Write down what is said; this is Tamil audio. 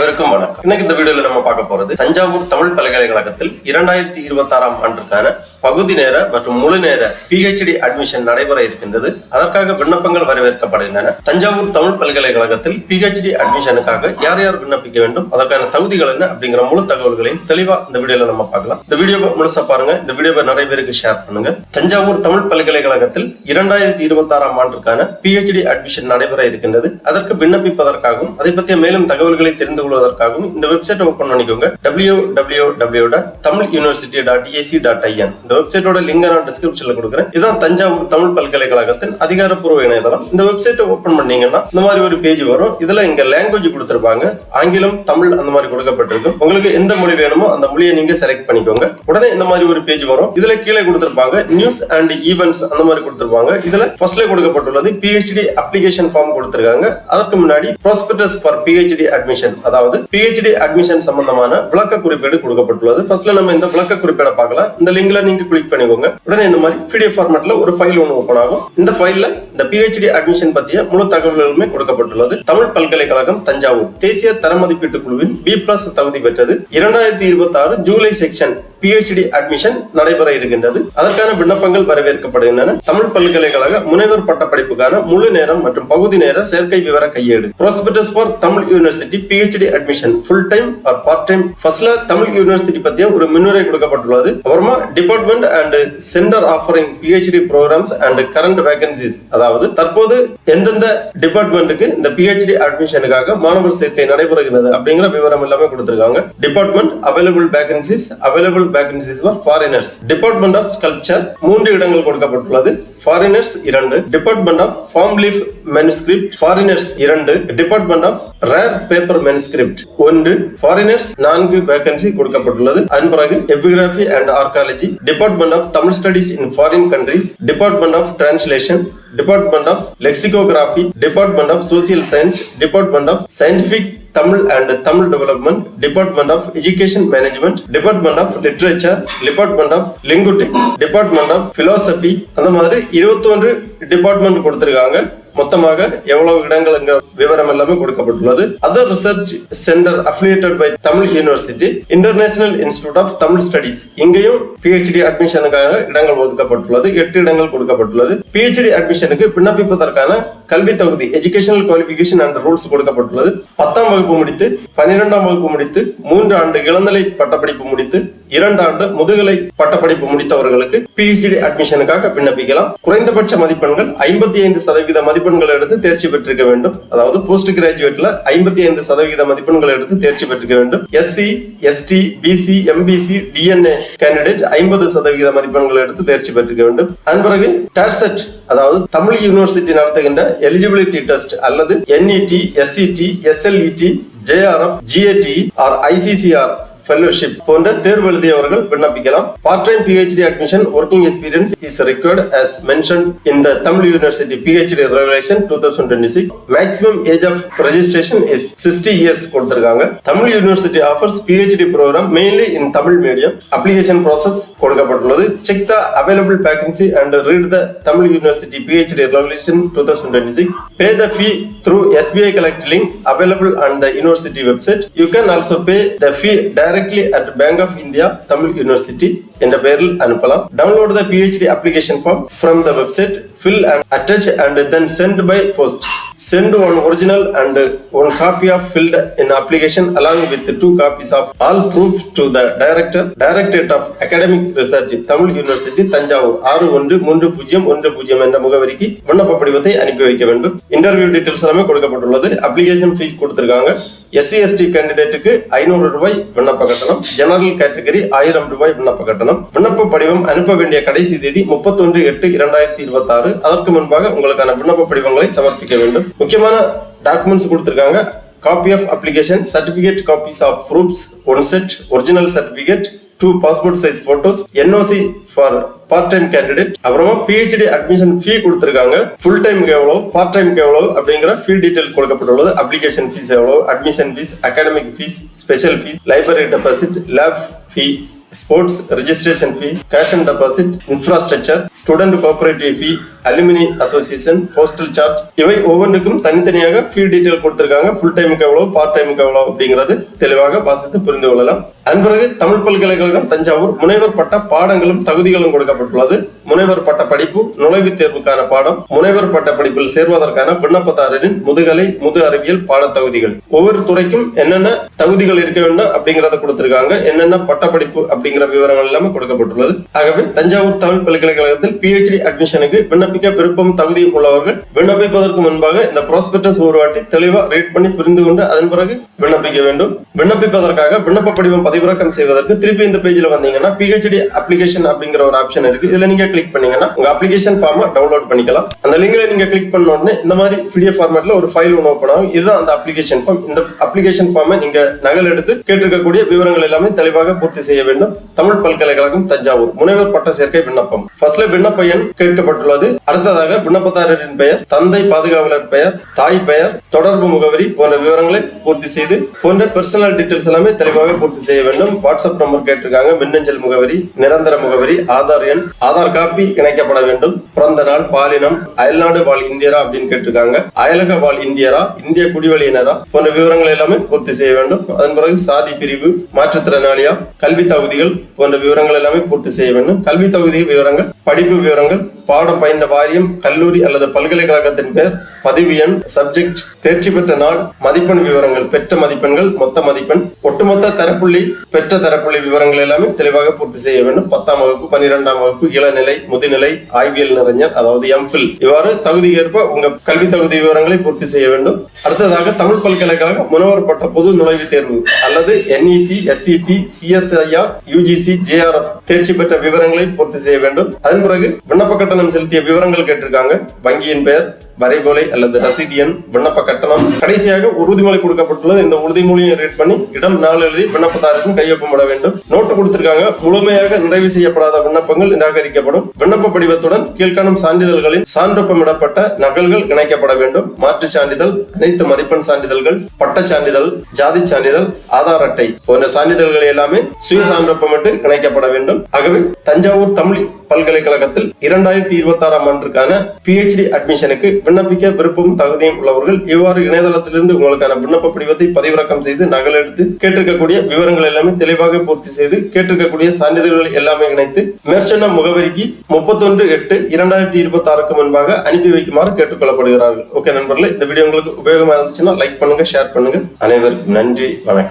அனைவருக்கும் வணக்கம். இன்னைக்கு இந்த வீடியோல நம்ம பார்க்க போறது தஞ்சாவூர் தமிழ் பல்கலைக்கழகத்தில் 2026ஆம் ஆண்டுக்கான பகுதி நேர மற்றும் முழு நேர PhD அட்மிஷன் நடைபெற இருக்கின்றது. அதற்காக விண்ணப்பங்கள் வரவேற்கப்படுகின்றன. தஞ்சாவூர் தமிழ் பல்கலைக்கழகத்தில் PhD அட்மிஷனுக்காக யார் யார் விண்ணப்பிக்க வேண்டும், அதற்கான தகுதிகள் என்ன அப்படிங்கிற முழு தகவல்களையும் தெளிவா இந்த வீடியோல நம்ம பார்க்கலாம். இந்த வீடியோவை முழுசா பாருங்க. இந்த வீடியோவை நிறைய பேருக்கு ஷேர் பண்ணுங்க. தஞ்சாவூர் தமிழ் பல்கலைக்கழகத்தில் 2026ஆம் ஆண்டுக்கான PhD அட்மிஷன் நடைபெற இருக்கின்றது. அதற்கு விண்ணப்பிப்பதற்காகவும் அதை பற்றிய மேலும் தகவல்களை தெரிந்து கொள்வதற்காகவும் இந்த வெப்சைட் ஓபன் பண்ணிக்கோங்க. www.tamiluniversity.ac.in. இந்த வெப்சைட்டோட லிங்க் நான் டிஸ்கிரிப்ஷன்ல கொடுக்குறேன். இதான் தஞ்சாவூர் தமிழ் பல்கலைக்கழகத்தின் அதிகாரப்பூர்வ இணையதளம். இந்த வெப்சைட்டை ஓபன் பண்ணீங்கன்னா இந்த மாதிரி ஒரு பேஜ் வரும். இதுல இங்க லாங்குவேஜ் கொடுத்திருப்பாங்க. ஆங்கிலம், தமிழ் அந்த மாதிரி கொடுக்கப்பட்டிருக்கும். உங்களுக்கு எந்த மொழி வேணுமோ அந்த மொழியை நீங்க செலக்ட் பண்ணிக்கோங்க. உடனே இந்த மாதிரி ஒரு பேஜ் வரும். இதுல கீழே கொடுத்திருப்பாங்க நியூஸ் அண்ட் ஈவென்ட்ஸ் அந்த மாதிரி கொடுத்திருப்பாங்க. இதுல ஃபர்ஸ்ட்ல கொடுக்கப்பட்டுள்ளது PhD அப்ளிகேஷன் ஃபார்ம் கொடுத்திருக்காங்க. அதற்கு முன்னாடி ப்ராஸ்பெக்டஸ் ஃபார் PhD அட்மிஷன், அதாவது PhD அட்மிஷன் சம்பந்தமான விளக்க குறிப்பேடு கொடுக்கப்பட்டுள்ளது. ஃபர்ஸ்ட்ல நம்ம இந்த விளக்க குறிப்பேடை பார்க்கலாம். இந்த லிங்க்ல நீங்க கிளிக் பண்ணிக்கோங்க. உடனே இந்த மாதிரி PDF ஃபார்மட்ல ஒரு ஃபைல் ஒன்று ஓபன் ஆகும். இந்த ஃபைல்ல இந்த PhD அட்மிஷன் பற்றிய முழு தகவல்களுமே கொடுக்கப்பட்டுள்ளது. தமிழ் பல்கலைக்கழகம் தஞ்சாவூர் தேசிய தர மதிப்பீட்டு குழுவின் B+ தகுதி பெற்றது. 2026 ஜூலை செக்ஷன் PhD அட்மிஷன் நடைபெற இருக்கின்றது. அதற்கான விண்ணப்பங்கள் வரவேற்கப்படுகின்றன. தமிழ் பல்கலைக்கழக முனைவர் பட்டப்படிப்புக்கான முழு நேரம் மற்றும் பகுதி நேர சேர்க்கை விவர கையேடு. Prospectus for Tamil university PhD admission full time or part time. ஃபர்ஸ்ட்ல தமிழ் யூனிவர்சிட்டி பற்றிய ஒரு முன்னுரை கொடுக்கப்பட்டுள்ளது. அப்புறமா department and center offering PhD programs and current vacancies, அதாவது தற்போது எந்தெந்த டிபார்ட்மெண்ட்டுக்கு இந்த PhD அட்மிஷனுக்காக மாணவர் சேர்க்கை நடைபெறுகிறது அப்படிங்கிற விவரம் எல்லாமே கொடுத்திருக்காங்க. Department available vacancies, available vacancies for foreigners. Department of Sculpture 3 இடங்கள் கொடுக்கப்பட்டுள்ளது. Foreigners 2. Department of Palm Leaf Manuscript Foreigners 2. Department of Rare Paper Manuscript 1. Foreigners 4 vacancy கொடுக்கப்பட்டுள்ளது. அதன் பிறகு Epigraphy and Archaeology, Department of Tamil Studies in Foreign Countries, Department of Translation, Department of Lexicography, Department of Social Science, Department of Scientific Tamil and Tamil Development, Department of Education Management, Department of Literature, Department of Linguistics, Department of Philosophy, அந்த மாதிரி 21 டிபார்ட்மெண்ட் கொடுத்திருக்காங்க. மொத்தமாக எவ்வளவு இடங்கள் விவரம் எல்லாமே கொடுக்கப்பட்டுள்ளது. Other research center affiliated by Tamil university, international institute of Tamil studies, இங்கேயும் PhD அட்மிஷனுக்காக இடங்கள் ஒதுக்கப்பட்டுள்ளது. 8 இடங்கள் கொடுக்கப்பட்டுள்ளது. PhD அட்மிஷனுக்கு விண்ணப்பிப்பதற்கான கல்வி தகுதி எஜுகேஷனல் குவாலிஃபிகேஷன் அண்ட் ரூல்ஸ் கொடுக்கப்பட்டுள்ளது. 10ஆம் வகுப்பு முடித்து, 12ஆம் வகுப்பு முடித்து, 3 ஆண்டு இளநிலை பட்டப்படிப்பு முடித்து, 2 ஆண்டு முதுகலை பட்டப்படிப்பு முடித்தவர்களுக்கு PhD அட்மிஷனுக்காக விண்ணப்பிக்கலாம். குறைந்தபட்ச மதிப்பெண்கள் 55% மதிப்பெண்கள் எடுத்து தேர்ச்சி பெற்றிருக்க வேண்டும். அதாவது போஸ்ட் கிராஜுவேட்ல 55% மதிப்பெண்கள் எடுத்து தேர்ச்சி பெற்றிருக்க வேண்டும். SC, ST, BC, MBC, DNA candidate 50% மதிப்பெண்கள் எடுத்து தேர்ச்சி பெற்றிருக்க வேண்டும். அதன் பிறகு டார்செட், அதாவது தமிழ் யூனிவர்சிட்டி நடத்துகின்ற எலிஜிபிலிட்டி டெஸ்ட் அல்லது NET, SET, SLET, JRF, GAT or ICCR fellowship போன்ற தேர்வு எழுதியவர்கள் விண்ணப்பிக்கலாம். Part time PhD admission working experience is required as mentioned in the Tamil University PhD Regulation 2026. Maximum age of registration is 60 years கொடுத்திருக்காங்க. Tamil university offers PhD program mainly in Tamil medium. Application process கொடுக்கப்பட்டுள்ளது. Check the available vacancy and read the Tamil University PhD Regulation 2026. Pay the fee through SBI Collect link available on the university website. You can also pay the fee directly at Bank of India Tamil University என்ற பெயரில் அனுப்பலாம். Download the PhD application form from the website, fill and attach and then send by post. Send one original and one copy of filled in application along with 2 copies of all proof to the Directorate of Academic Research Tamil University Tanjavur 613010 என்ற முகவரிக்கு விண்ணப்ப படிவத்தை அனுப்பி வைக்க வேண்டும். இன்டர்வியூ டீடைல்ஸ் எல்லாமே கொடுக்கப்பட்டுள்ளது. அப்ளிகேஷன் ஃபீஸ் கொடுத்திருக்காங்க. SC ST கேண்டிடேட்டுக்கு 500 ரூபாய் விண்ணப்ப கட்டணம், ஜெனரல் கேட்டகரி 1000 ரூபாய் விண்ணப்ப கட்டணம். விண்ணப்ப படிவம் அனுப்ப வேண்டிய கடைசி தேதி 31/8/2026. அதற்கு முன்பாக உங்களுக்கான விண்ணப்ப படிவங்களை சமர்ப்பிக்க வேண்டும். முக்கியமான டாக்குமெண்ட்ஸ் கொடுத்திருக்காங்க. Copy of application, certificate, copies of proofs 1 set, original certificate, 2 passport size photos, NOC for part time candidate. அப்புறமா PhD அட்மிஷன் ஃபீ கொடுத்திருக்காங்க. ஃபுல் டைமுக்கு எவ்வளவு, பார்ட் டைமுக்கு எவ்வளவு அப்படிங்கிற ஃபீ டீடைல் கொடுக்கப்பட்டுள்ளது. அப்ளிகேஷன் ஃபீஸ் எவ்வளவு, admission fees, academic fees, special fees, library deposit, lab fee, sports registration fee, cash and deposit, infrastructure, student cooperative fee, alumni association, postal charge, இவை ஒவ்வொன்றுக்கும் தனித்தனியாக ஃபீ டீடைல் கொடுத்திருக்காங்க. ஃபுல் டைமுக்கு எவ்வளவு, பார்ட் டைமுக்கு எவ்வளவு அப்படிங்கிறது தெளிவாக வாசித்து புரிந்து கொள்ளலாம். அதன் பிறகு தமிழ் பல்கலைக்கழகம் தஞ்சாவூர் முனைவர் பட்ட பாடங்களும் தகுதிகளும் கொடுக்கப்பட்டுள்ளது. முனைவர் பட்ட படிப்பு நுழைவுத் தேர்வுக்கான பாடம், முனைவர் பட்ட படிப்பில் சேர்வதற்கான விண்ணப்பதாரரின் முதுகலை முது அறிவியல் பாட தகுதிகள், ஒவ்வொரு துறைக்கும் என்னென்ன தகுதிகள் இருக்க வேண்டும் அப்படிங்கறத கொடுத்திருக்காங்க. என்னென்ன பட்ட படிப்பு அப்படிங்கிற விவரங்கள் எல்லாமே கொடுக்கப்பட்டுள்ளது. ஆகவே தஞ்சாவூர் தமிழ் பல்கலைக்கழகத்தில் PhD அட்மிஷனுக்கு விண்ணப்பிக்க விருப்பம் தகுதியும் உள்ளவர்கள் விண்ணப்பிப்பதற்கு முன்பாக இந்த ப்ராஸ்பெக்டஸ் ஒரு வாட்டி தெளிவா ரீட் பண்ணி புரிந்து கொண்டு அதன் பிறகு விண்ணப்பிக்க வேண்டும். விண்ணப்பிப்பதற்காக விண்ணப்ப படிவம் பதிவிறக்கம் செய்வதற்கு திருப்பி இந்த பேஜ்ல வந்தீங்கன்னா PhD அப்ளிகேஷன் அப்படிங்கிற ஒரு ஆப்ஷன் இருக்கு. இதுல நீங்க கிளிக் பண்ணீங்கன்னா உங்க அப்ளிகேஷன் ஃபார்மை டவுன்லோட் பண்ணிக்கலாம். அந்த லிங்க்ல நீங்க கிளிக் பண்ண உடனே இந்த மாதிரி PDF ஃபார்மேட்ல ஒரு ஃபைல் ஒன்று ஓபன் ஆகும். இதுதான் அந்த அப்ளிகேஷன் ஃபார்ம். இந்த அப்ளிகேஷன் ஃபார்மை நீங்க நகல் எடுத்து கேட்டிருக்கக்கூடிய விவரங்கள் எல்லாமே தெளிவாக பூர்த்தி செய்ய வேண்டும். தமிழ் பல்கலைக்கழகம் தஞ்சாவூர் முனைவர் பட்ட சேர்க்கை விண்ணப்பம். ஃபர்ஸ்ட்ல விண்ணப்ப எண் கேட்கப்பட்டுள்ளது. அடுத்ததாக விண்ணப்பதாரரின் பெயர், தந்தை பாதுகாவலர் பெயர், தாய் பெயர், தொடர்பு முகவரி போன்ற விவரங்களை பூர்த்தி செய்து போன்ற பர்சனல் டீடைல்ஸ் எல்லாமே தெளிவாக பூர்த்தி செய்ய வேண்டும். வாட்ஸ்அப் நம்பர் கேட்டிருக்காங்க, மின்னஞ்சல் முகவரி, நிரந்தர முகவரி, ஆதார் எண், ஆதார் காப்பி இணைக்கப்பட வேண்டும். பிறந்த நாள், பாலினம், அயல்நாடு வாழ் இந்தியரா அப்படின்னு கேட்டிருக்காங்க, அயலக வாழ் இந்தியரா, இந்திய குடிவழியினரா போன்ற விவரங்கள் எல்லாமே பூர்த்தி செய்ய வேண்டும். அதன் பிறகு சாதி பிரிவு, மாற்றுத்திறனாளியா, கல்வி தகுதிகள் போன்ற விவரங்கள் எல்லாமே பூர்த்தி செய்ய வேண்டும். கல்வி தகுதி விவரங்கள், படிப்பு விவரங்கள், பாடம் பயின்ற வாரியம், கல்லூரி அல்லது பல்கலைக்கழகத்தின் பெயர், பதிவு எண், சப்ஜெக்ட், தேர்ச்சி பெற்ற நாள், மதிப்பெண் விவரங்கள், பெற்ற மதிப்பெண்கள், மொத்த மதிப்பெண், ஒட்டுமொத்த தரப்புள்ளி, பெற்ற தரப்புள்ளி விவரங்கள் எல்லாமே தெளிவாக பூர்த்தி செய்ய வேண்டும். 10ஆம் வகுப்பு, 12ஆம் வகுப்பு, இளநிலை, முதுநிலை, ஆய்வியல் நிறைஞர் அதாவது MPhil, இவ்வாறு தகுதிக்கேற்ப உங்க கல்வி தகுதி விவரங்களை பூர்த்தி செய்ய வேண்டும். அடுத்ததாக தமிழ் பல்கலைக்கழக முனைவர் பட்ட பொது நுழைவுத் தேர்வு அல்லது NET, SET, CSIR, UGC, JRF தேர்ச்சி பெற்ற விவரங்களை பூர்த்தி செய்ய வேண்டும். அதன் பிறகு விண்ணப்ப கட்டணம் செலுத்திய விவரங்கள் கேட்டிருக்காங்க. வங்கியின் பெயர், வரைபோலை அல்லது ரசீது எண், விண்ணப்ப கட்டணம், கடைசியாக உறுதிமொழி கொடுக்கப்பட்டுள்ளது. இந்த உறுதிமொழியை ரீட் பண்ணி இடம் நாள் எழுதி விண்ணப்பதாரருக்கும் கையொப்பமிட வேண்டும். நோட்டு கொடுத்திருக்காங்க. முழுமையாக நிறைவு செய்யப்படாத விண்ணப்பங்கள் நிராகரிக்கப்படும். விண்ணப்ப படிவத்துடன் கீழ்காணும் சான்றிதழ்களின் சான்றொப்பமிடப்பட்ட நகல்கள் இணைக்கப்பட வேண்டும். மாற்று சான்றிதழ், அனைத்து மதிப்பெண் சான்றிதழ்கள், பட்ட சான்றிதழ், ஜாதி சான்றிதழ், ஆதார் அட்டை போன்ற சான்றிதழ்கள் எல்லாமே சுய சான்றொப்பமிட்டு இணைக்கப்பட வேண்டும். ஆகவே தஞ்சாவூர் தமிழ் பல்கலைக்கழகத்தில் 2026ஆம் ஆண்டுக்கான PhD அட்மிஷனுக்கு விண்ணப்பிக்க விருப்பம் தகுதியும் உள்ளவர்கள் இவ்வாறு இணையதளத்திலிருந்து உங்களுக்கான விண்ணப்ப படிவத்தை பதிவிறக்கம் செய்து நகல் எடுத்து கேட்டிருக்கக்கூடிய விவரங்கள் எல்லாமே தெளிவாக பூர்த்தி செய்து கேட்டிருக்கக்கூடிய சான்றிதழ்கள் எல்லாமே இணைத்து மேற்சொன்ன முகவரிக்கு 31/8/2026க்கு முன்பாக அனுப்பி வைக்குமாறு கேட்டுக்கொள்ளப்படுகிறார்கள். ஓகே நண்பர்களே, இந்த வீடியோ உங்களுக்கு உபயோகமா இருந்துச்சுன்னா லைக் பண்ணுங்க, ஷேர் பண்ணுங்க. அனைவருக்கும் நன்றி, வணக்கம்.